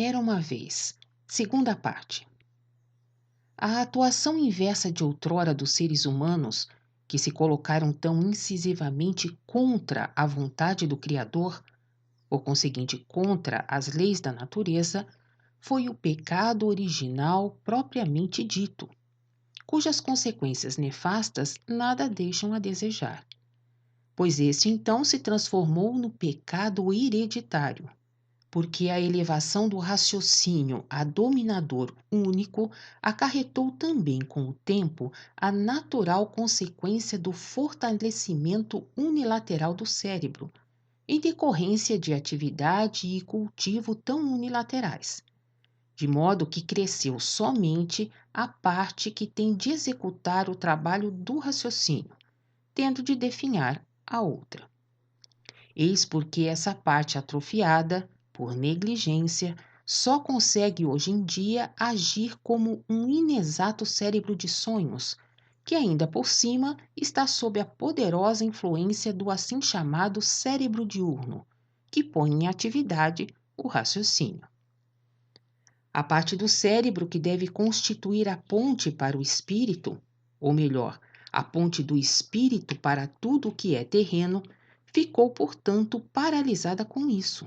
Era uma vez. Segunda parte. A atuação inversa de outrora dos seres humanos, que se colocaram tão incisivamente contra a vontade do Criador, por conseguinte, contra as leis da natureza, foi o pecado original propriamente dito, cujas consequências nefastas nada deixam a desejar. Pois este então se transformou no pecado hereditário, porque a elevação do raciocínio a dominador único acarretou também com o tempo a natural consequência do fortalecimento unilateral do cérebro, em decorrência de atividade e cultivo tão unilaterais, de modo que cresceu somente a parte que tem de executar o trabalho do raciocínio, tendo de definhar a outra. Eis porque essa parte atrofiada, por negligência, só consegue hoje em dia agir como um inexato cérebro de sonhos, que ainda por cima está sob a poderosa influência do assim chamado cérebro diurno, que põe em atividade o raciocínio. A parte do cérebro que deve constituir a ponte para o espírito, ou melhor, a ponte do espírito para tudo o que é terreno, ficou, portanto, paralisada com isso,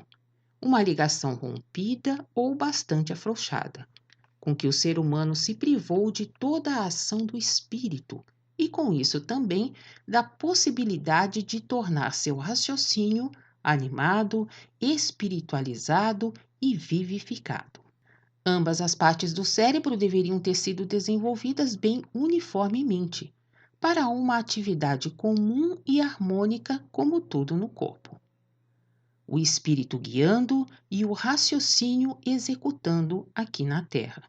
uma ligação rompida ou bastante afrouxada, com que o ser humano se privou de toda a ação do espírito e, com isso também, da possibilidade de tornar seu raciocínio animado, espiritualizado e vivificado. Ambas as partes do cérebro deveriam ter sido desenvolvidas bem uniformemente, para uma atividade comum e harmônica como tudo no corpo. O espírito guiando e o raciocínio executando aqui na Terra.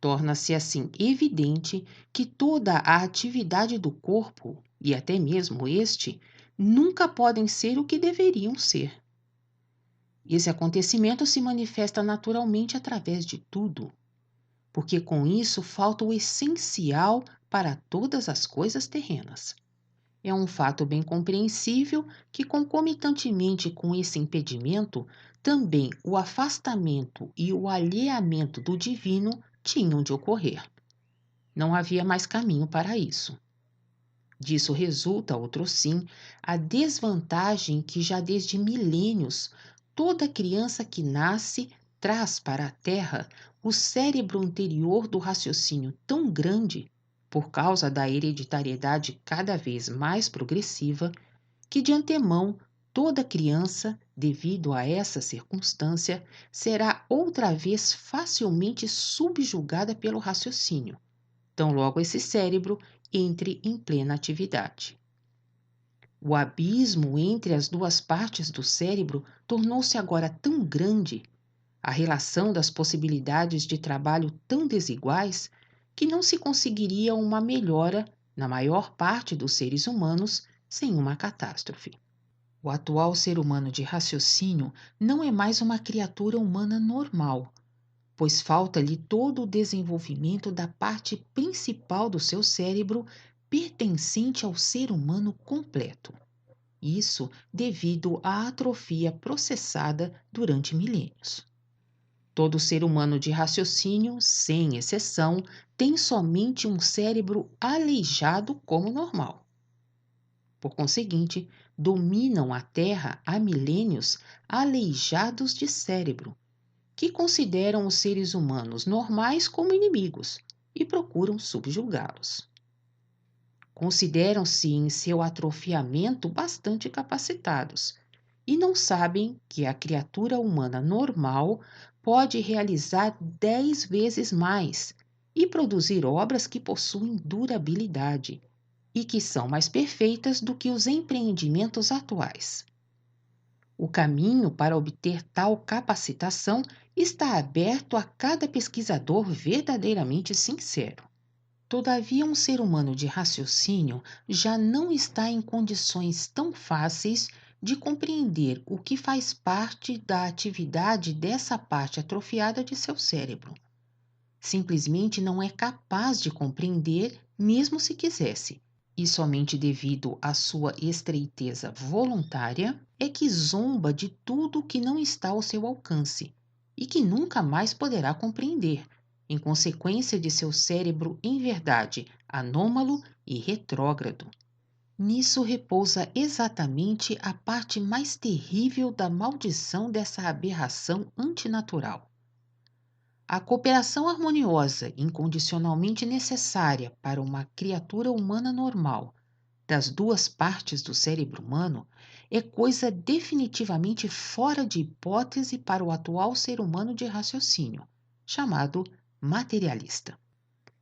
Torna-se assim evidente que toda a atividade do corpo, e até mesmo este, nunca podem ser o que deveriam ser. Esse acontecimento se manifesta naturalmente através de tudo, porque com isso falta o essencial para todas as coisas terrenas. É um fato bem compreensível que, concomitantemente com esse impedimento, também o afastamento e o alheamento do divino tinham de ocorrer. Não havia mais caminho para isso. Disso resulta, outro sim, a desvantagem que já desde milênios toda criança que nasce traz para a Terra o cérebro anterior do raciocínio tão grande, por causa da hereditariedade cada vez mais progressiva, que de antemão toda criança, devido a essa circunstância, será outra vez facilmente subjugada pelo raciocínio, tão logo esse cérebro entre em plena atividade. O abismo entre as duas partes do cérebro tornou-se agora tão grande, a relação das possibilidades de trabalho tão desiguais, que não se conseguiria uma melhora na maior parte dos seres humanos sem uma catástrofe. O atual ser humano de raciocínio não é mais uma criatura humana normal, pois falta-lhe todo o desenvolvimento da parte principal do seu cérebro pertencente ao ser humano completo. Isso devido à atrofia processada durante milênios. Todo ser humano de raciocínio, sem exceção, tem somente um cérebro aleijado como normal. Por conseguinte, dominam a Terra há milênios aleijados de cérebro, que consideram os seres humanos normais como inimigos e procuram subjugá-los. Consideram-se em seu atrofiamento bastante capacitados e não sabem que a criatura humana normal pode realizar 10 vezes mais e produzir obras que possuem durabilidade e que são mais perfeitas do que os empreendimentos atuais. O caminho para obter tal capacitação está aberto a cada pesquisador verdadeiramente sincero. Todavia, um ser humano de raciocínio já não está em condições tão fáceis de compreender o que faz parte da atividade dessa parte atrofiada de seu cérebro. Simplesmente não é capaz de compreender, mesmo se quisesse, e somente devido à sua estreiteza voluntária é que zomba de tudo que não está ao seu alcance e que nunca mais poderá compreender, em consequência de seu cérebro, em verdade, anômalo e retrógrado. Nisso repousa exatamente a parte mais terrível da maldição dessa aberração antinatural. A cooperação harmoniosa, incondicionalmente necessária para uma criatura humana normal, das duas partes do cérebro humano, é coisa definitivamente fora de hipótese para o atual ser humano de raciocínio, chamado materialista.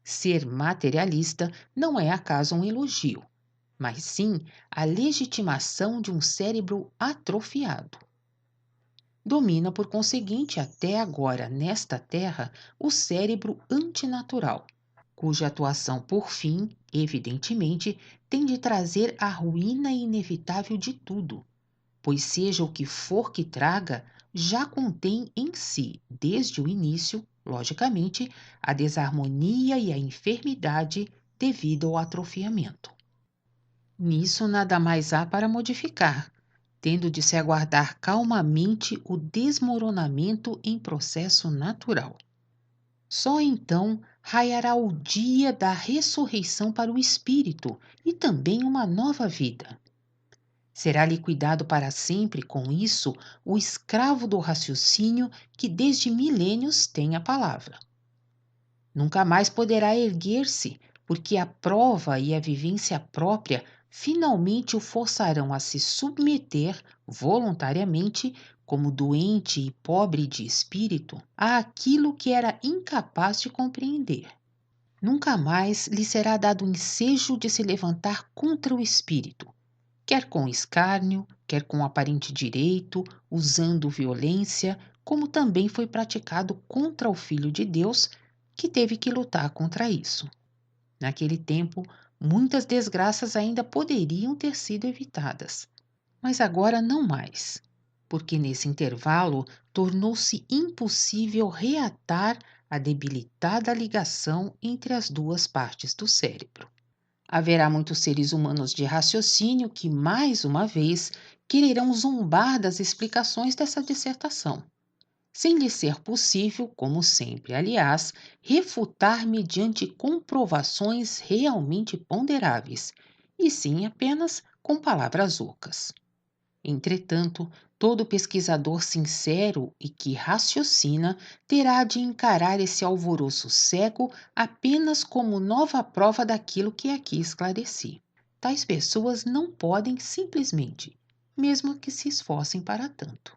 Ser materialista não é acaso um elogio, mas sim a legitimação de um cérebro atrofiado. Domina, por conseguinte, até agora nesta Terra, o cérebro antinatural, cuja atuação, por fim, evidentemente, tem de trazer a ruína inevitável de tudo, pois seja o que for que traga, já contém em si, desde o início, logicamente, a desarmonia e a enfermidade devido ao atrofiamento. Nisso nada mais há para modificar, tendo de se aguardar calmamente o desmoronamento em processo natural. Só então raiará o dia da ressurreição para o espírito e também uma nova vida. Será liquidado para sempre com isso o escravo do raciocínio que desde milênios tem a palavra. Nunca mais poderá erguer-se, porque a prova e a vivência própria finalmente o forçarão a se submeter voluntariamente, como doente e pobre de espírito, àquilo que era incapaz de compreender. Nunca mais lhe será dado o ensejo de se levantar contra o espírito, quer com escárnio, quer com aparente direito, usando violência, como também foi praticado contra o Filho de Deus, que teve que lutar contra isso. Naquele tempo, muitas desgraças ainda poderiam ter sido evitadas, mas agora não mais, porque nesse intervalo tornou-se impossível reatar a debilitada ligação entre as duas partes do cérebro. Haverá muitos seres humanos de raciocínio que, mais uma vez, quererão zombar das explicações dessa dissertação, sem lhe ser possível, como sempre, aliás, refutar mediante comprovações realmente ponderáveis, e sim apenas com palavras ocas. Entretanto, todo pesquisador sincero e que raciocina terá de encarar esse alvoroço cego apenas como nova prova daquilo que aqui esclareci. Tais pessoas não podem simplesmente, mesmo que se esforcem para tanto.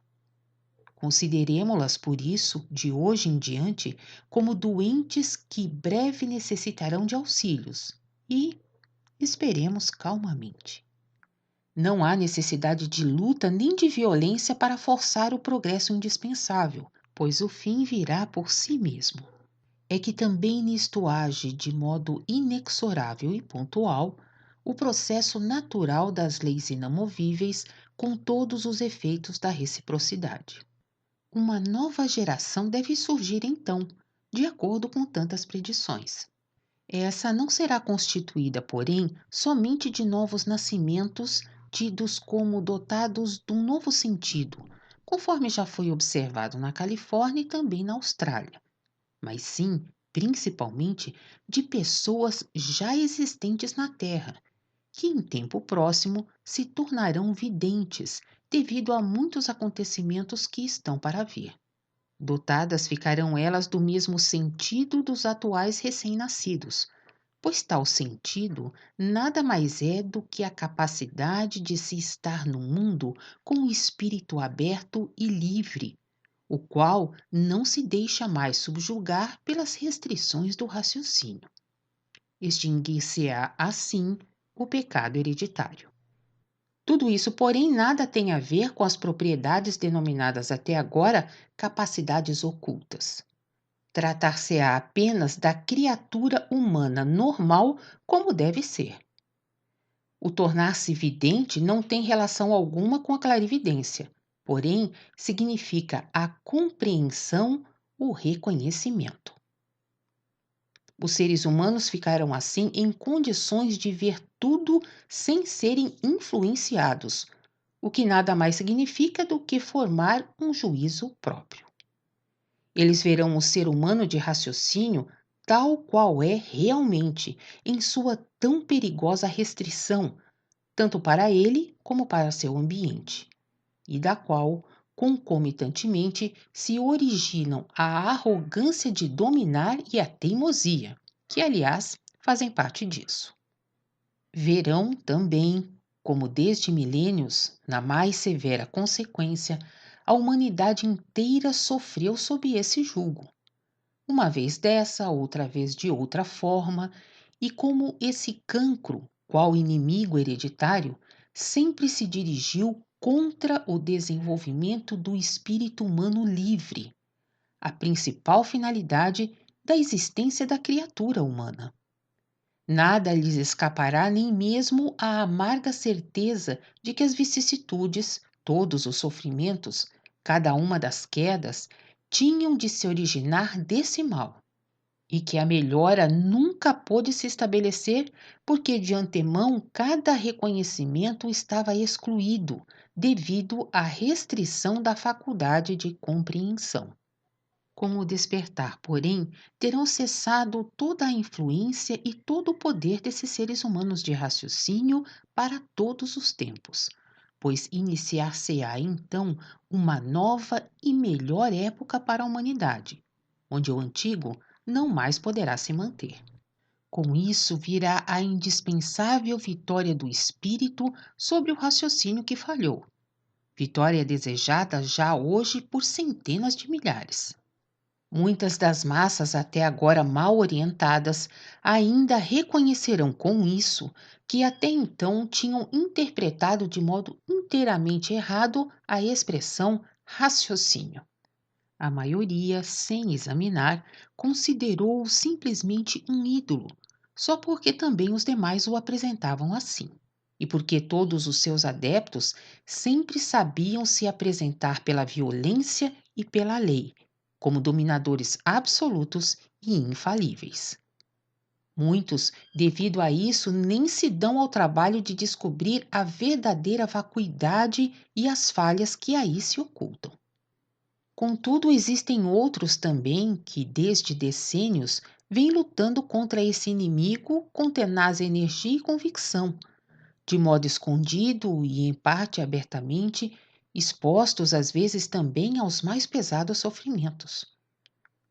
Consideremo-las, por isso, de hoje em diante, como doentes que breve necessitarão de auxílios e esperemos calmamente. Não há necessidade de luta nem de violência para forçar o progresso indispensável, pois o fim virá por si mesmo. É que também nisto age de modo inexorável e pontual o processo natural das leis inamovíveis com todos os efeitos da reciprocidade. Uma nova geração deve surgir então, de acordo com tantas predições. Essa não será constituída, porém, somente de novos nascimentos tidos como dotados de um novo sentido, conforme já foi observado na Califórnia e também na Austrália, mas sim, principalmente, de pessoas já existentes na Terra, que em tempo próximo se tornarão videntes devido a muitos acontecimentos que estão para vir. Dotadas ficarão elas do mesmo sentido dos atuais recém-nascidos, pois tal sentido nada mais é do que a capacidade de se estar no mundo com o espírito aberto e livre, o qual não se deixa mais subjugar pelas restrições do raciocínio. Extinguir-se-á, assim, o pecado hereditário. Tudo isso, porém, nada tem a ver com as propriedades denominadas até agora capacidades ocultas. Tratar-se-á apenas da criatura humana normal como deve ser. O tornar-se vidente não tem relação alguma com a clarividência, porém significa a compreensão, o reconhecimento. Os seres humanos ficarão assim em condições de ver tudo sem serem influenciados, o que nada mais significa do que formar um juízo próprio. Eles verão o ser humano de raciocínio tal qual é realmente, em sua tão perigosa restrição, tanto para ele como para seu ambiente, e da qual, concomitantemente, se originam a arrogância de dominar e a teimosia, que, aliás, fazem parte disso. Verão também como, desde milênios, na mais severa consequência, a humanidade inteira sofreu sob esse jugo, uma vez dessa, outra vez de outra forma, e como esse cancro, qual inimigo hereditário, sempre se dirigiu contra o desenvolvimento do espírito humano livre, a principal finalidade da existência da criatura humana. Nada lhes escapará, nem mesmo a amarga certeza de que as vicissitudes, todos os sofrimentos, cada uma das quedas, tinham de se originar desse mal, e que a melhora nunca pôde se estabelecer, porque de antemão cada reconhecimento estava excluído, devido à restrição da faculdade de compreensão. Com o despertar, porém, terão cessado toda a influência e todo o poder desses seres humanos de raciocínio para todos os tempos, pois iniciar-se-á então uma nova e melhor época para a humanidade, onde o antigo não mais poderá se manter. Com isso virá a indispensável vitória do espírito sobre o raciocínio que falhou, vitória desejada já hoje por centenas de milhares. Muitas das massas até agora mal orientadas ainda reconhecerão com isso que até então tinham interpretado de modo inteiramente errado a expressão raciocínio. A maioria, sem examinar, considerou-o simplesmente um ídolo, só porque também os demais o apresentavam assim, e porque todos os seus adeptos sempre sabiam se apresentar pela violência e pela lei, como dominadores absolutos e infalíveis. Muitos, devido a isso, nem se dão ao trabalho de descobrir a verdadeira vacuidade e as falhas que aí se ocultam. Contudo, existem outros também que, desde decênios, vêm lutando contra esse inimigo com tenaz energia e convicção, de modo escondido e, em parte, abertamente, expostos às vezes também aos mais pesados sofrimentos.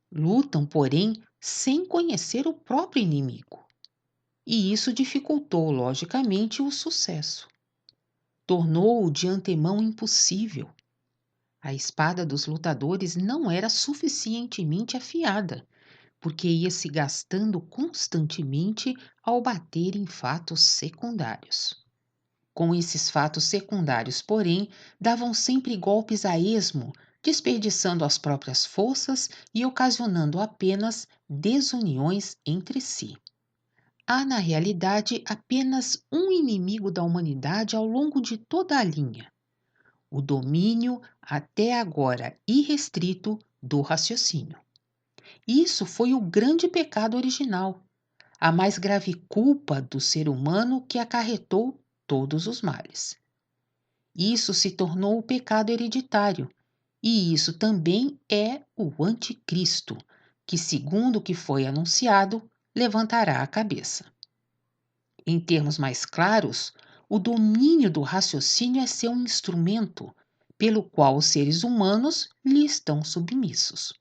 Lutam, porém, sem conhecer o próprio inimigo. E isso dificultou, logicamente, o sucesso. Tornou-o de antemão impossível. A espada dos lutadores não era suficientemente afiada, porque ia se gastando constantemente ao bater em fatos secundários. Com esses fatos secundários, porém, davam sempre golpes a esmo, desperdiçando as próprias forças e ocasionando apenas desuniões entre si. Há, na realidade, apenas um inimigo da humanidade ao longo de toda a linha: o domínio, até agora irrestrito, do raciocínio. Isso foi o grande pecado original, a mais grave culpa do ser humano que acarretou todos os males. Isso se tornou o pecado hereditário, e isso também é o anticristo, que, segundo o que foi anunciado, levantará a cabeça. Em termos mais claros, o domínio do raciocínio é seu instrumento, pelo qual os seres humanos lhe estão submissos.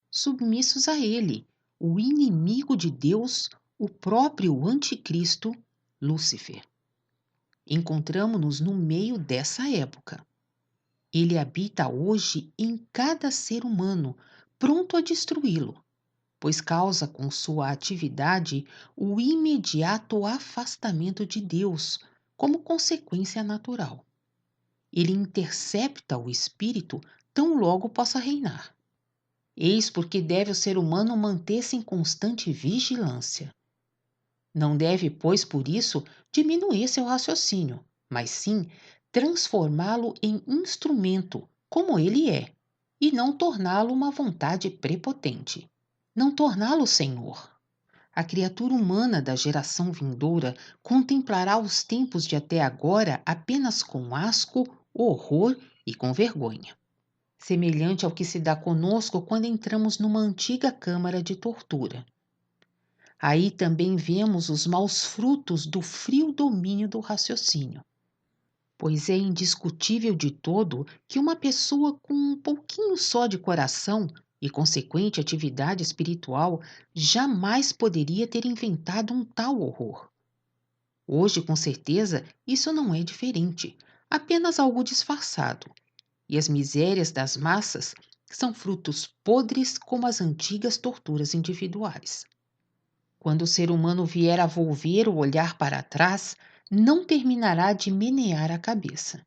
Submissos a ele, o inimigo de Deus, o próprio anticristo, Lúcifer. Encontramo-nos no meio dessa época. Ele habita hoje em cada ser humano, pronto a destruí-lo, pois causa com sua atividade o imediato afastamento de Deus, como consequência natural. Ele intercepta o espírito tão logo possa reinar. Eis porque deve o ser humano manter-se em constante vigilância. Não deve, pois, por isso, diminuir seu raciocínio, mas sim transformá-lo em instrumento, como ele é, e não torná-lo uma vontade prepotente. Não torná-lo senhor. A criatura humana da geração vindoura contemplará os tempos de até agora apenas com asco, horror e com vergonha. semelhante ao que se dá conosco quando entramos numa antiga câmara de tortura. Aí também vemos os maus frutos do frio domínio do raciocínio, pois é indiscutível de todo que uma pessoa com um pouquinho só de coração e consequente atividade espiritual jamais poderia ter inventado um tal horror. Hoje, com certeza, isso não é diferente, apenas algo disfarçado. E as misérias das massas são frutos podres como as antigas torturas individuais. Quando o ser humano vier a volver o olhar para trás, não terminará de menear a cabeça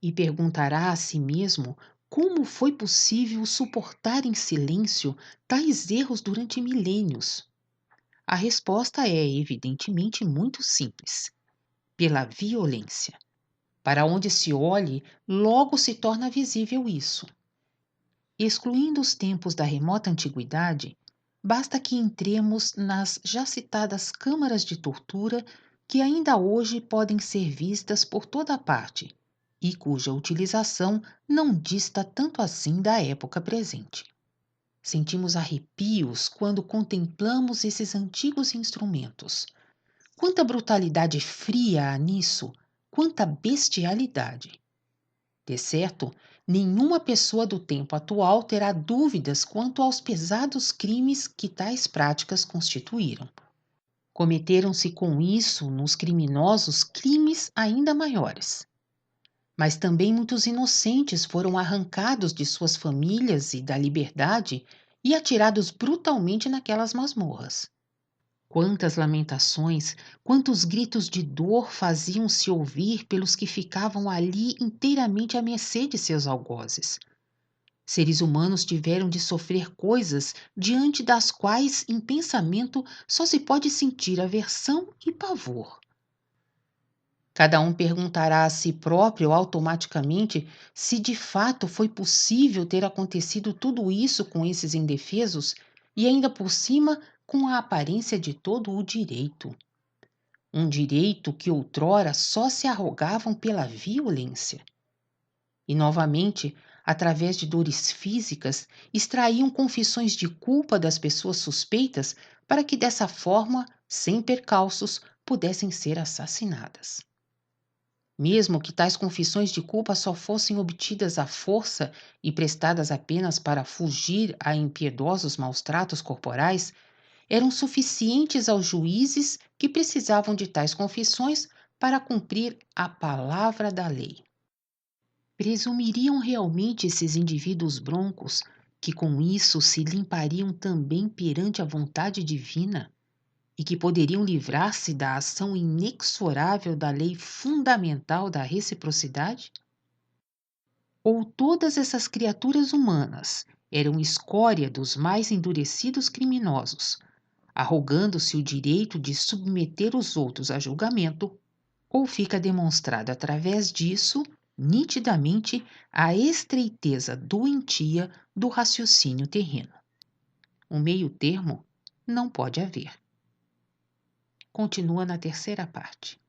e perguntará a si mesmo como foi possível suportar em silêncio tais erros durante milênios. A resposta é, evidentemente, muito simples: pela violência. Para onde se olhe, logo se torna visível isso. Excluindo os tempos da remota antiguidade, basta que entremos nas já citadas câmaras de tortura que ainda hoje podem ser vistas por toda parte e cuja utilização não dista tanto assim da época presente. Sentimos arrepios quando contemplamos esses antigos instrumentos. Quanta brutalidade fria há nisso, quanta bestialidade! De certo, nenhuma pessoa do tempo atual terá dúvidas quanto aos pesados crimes que tais práticas constituíram. Cometeram-se com isso nos criminosos crimes ainda maiores. Mas também muitos inocentes foram arrancados de suas famílias e da liberdade e atirados brutalmente naquelas masmorras. Quantas lamentações, quantos gritos de dor faziam-se ouvir pelos que ficavam ali inteiramente à mercê de seus algozes. Seres humanos tiveram de sofrer coisas diante das quais, em pensamento, só se pode sentir aversão e pavor. Cada um perguntará a si próprio automaticamente se de fato foi possível ter acontecido tudo isso com esses indefesos e ainda por cima com a aparência de todo o direito. Um direito que outrora só se arrogavam pela violência. E novamente, através de dores físicas, extraíam confissões de culpa das pessoas suspeitas para que dessa forma, sem percalços, pudessem ser assassinadas. Mesmo que tais confissões de culpa só fossem obtidas à força e prestadas apenas para fugir a impiedosos maus-tratos corporais, eram suficientes aos juízes que precisavam de tais confissões para cumprir a palavra da lei. Presumiriam realmente esses indivíduos broncos que com isso se limpariam também perante a vontade divina e que poderiam livrar-se da ação inexorável da lei fundamental da reciprocidade? Ou todas essas criaturas humanas eram escória dos mais endurecidos criminosos, arrogando-se o direito de submeter os outros a julgamento, ou fica demonstrada através disso, nitidamente, a estreiteza doentia do raciocínio terreno. Um meio-termo não pode haver. Continua na terceira parte.